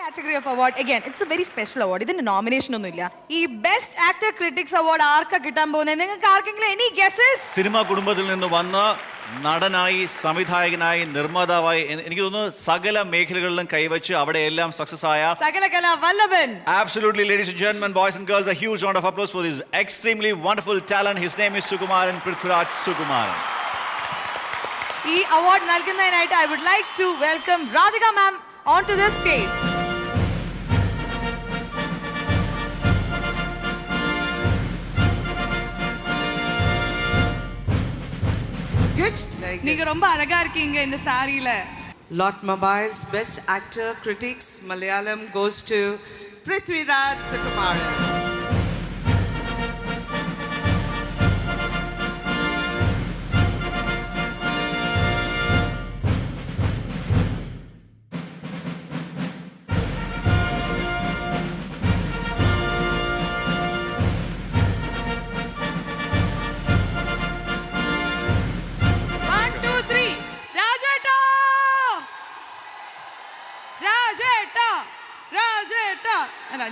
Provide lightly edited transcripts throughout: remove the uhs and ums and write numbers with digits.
category of award. Again, it's a very special award. ഇതിന്റെ nomination ഒന്നുമില്ല. ഈ best actor critics award ആർക്കാ കിട്ടാൻ പോകുന്നത്? നിങ്ങൾക്ക് ആർക്കെങ്കിലും എനി ഗസ്സസ്? സിനിമാ കുടുംബത്തിൽ നിന്ന് വന്ന നടനായി, സംവിധായകനായി, നിർമ്മാതാവായി, എനിക്ക് തോന്നുന്നു സകല മേഖലകളിലും കൈവച്ച് അവിടെയെല്ലാം സക്സസ് ആയ സകലകലാ വല്ലഭൻ. Absolutely, ladies and gentlemen, boys and girls, a huge round of applause for this extremely wonderful talent. His name is Sukumaran Prithviraj Sukumaran. ഈ award നൽകുന്നതിനായിട്ട് I would like to welcome Radhika ma'am onto the stage. நீங்க ரொம்ப அழகா இருக்கீங்க இந்த சாரியில. Lot Mobiles Best Actor Critics Malayalam goes to Prithviraj Sukumaran.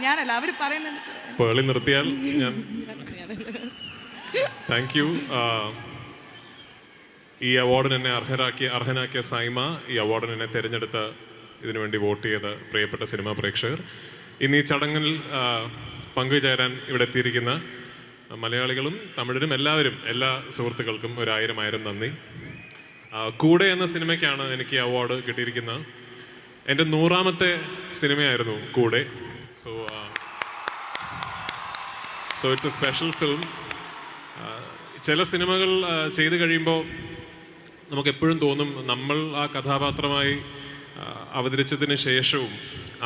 ഞാനല്ല അവര് പറയുന്നത്. പേളി നിർത്തിയാൽ ഞാൻ താങ്ക് യു. ഈ അവാർഡിന് എന്നെ അർഹനാക്കിയ സൈമ, ഈ അവാർഡിന് എന്നെ തിരഞ്ഞെടുത്ത, ഇതിനുവേണ്ടി വോട്ട് ചെയ്ത പ്രിയപ്പെട്ട സിനിമാ പ്രേക്ഷകർ, ഇന്ന് ഈ ചടങ്ങിൽ പങ്കുചേരാൻ ഇവിടെ എത്തിയിരിക്കുന്ന മലയാളികളും തമിഴരും എല്ലാവരും, എല്ലാ സുഹൃത്തുക്കൾക്കും 1000 നന്ദി. കൂടെ എന്ന സിനിമയ്ക്കാണ് എനിക്ക് ഈ അവാർഡ് കിട്ടിയിരിക്കുന്നത്. എൻ്റെ 100ാമത്തെ സിനിമയായിരുന്നു കൂടെ. So it's a special film. ചില സിനിമകൾ ചെയ്ത് കഴിയുമ്പോൾ നമുക്കെപ്പോഴും തോന്നും നമ്മൾ ആ കഥാപാത്രമായി അവതരിച്ചതിന് ശേഷവും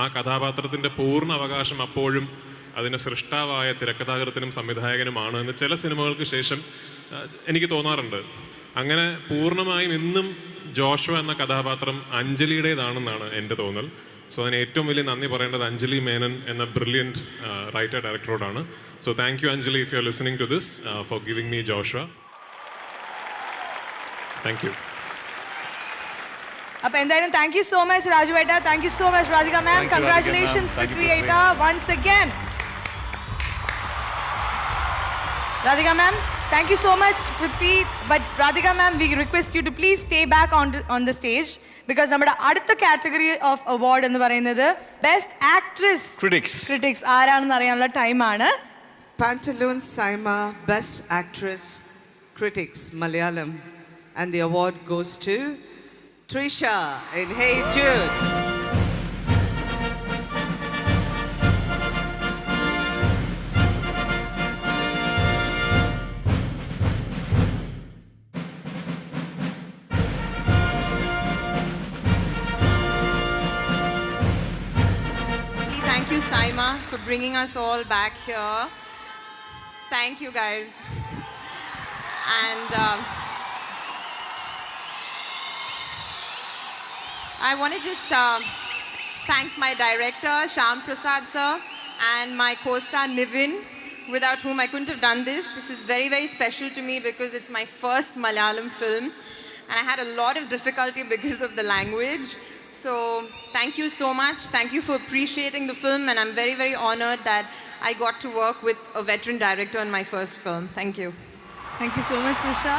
ആ കഥാപാത്രത്തിൻ്റെ പൂർണ്ണ അവകാശം അപ്പോഴും അതിന് സൃഷ്ടാവായ തിരക്കഥാകൃത്തിനും സംവിധായകനുമാണ് എന്ന് ചില സിനിമകൾക്ക് ശേഷം എനിക്ക് തോന്നാറുണ്ട്. അങ്ങനെ പൂർണ്ണമായും ഇന്നും ജോഷുവ എന്ന കഥാപാത്രം അഞ്ജലിയുടേതാണെന്നാണ് എൻ്റെ തോന്നൽ. സോ അതിന് ഏറ്റവും വലിയ നന്ദി പറയേണ്ടത് അഞ്ജലി മേനൻ എന്ന ബ്രില്യൻറ്റ് റൈറ്റർ ഡയറക്ടറോടാണ്. So thank you Anjali, if you are listening to this, for giving me Joshua. Thank you. അപ്പൊ എന്തായാലും താങ്ക് യു സോ മച്ച് രാജുവേട്ട, thank you so much Radhika ma'am, congratulations പൃഥ്വിയേട്ട once again. Radhika ma'am, thank you so much Prithvi, but Radhika ma'am, we request you to please stay back on the stage because നമ്മുടെ അടുത്ത category of award എന്ന് പറയുന്നത് best actress critics ആരാണെന്ന് അറിയാനുള്ള ടൈമാണ്. Pantaloon Saima Best Actress Critics Malayalam, and the award goes to Trisha in Hey Jude. Thank you, Saima, for bringing us all back here. Thank you, guys. And I want to just thank my director, Shyam Prasad sir, and my co-star Nivin, without whom I couldn't have done this. This is very, very special to me because it's my first Malayalam film, and I had a lot of difficulty because of the language. So thank you so much. Thank you for appreciating the film, and I'm very, very honored that I got to work with a veteran director on my first film. Thank you. Thank you so much, Trisha.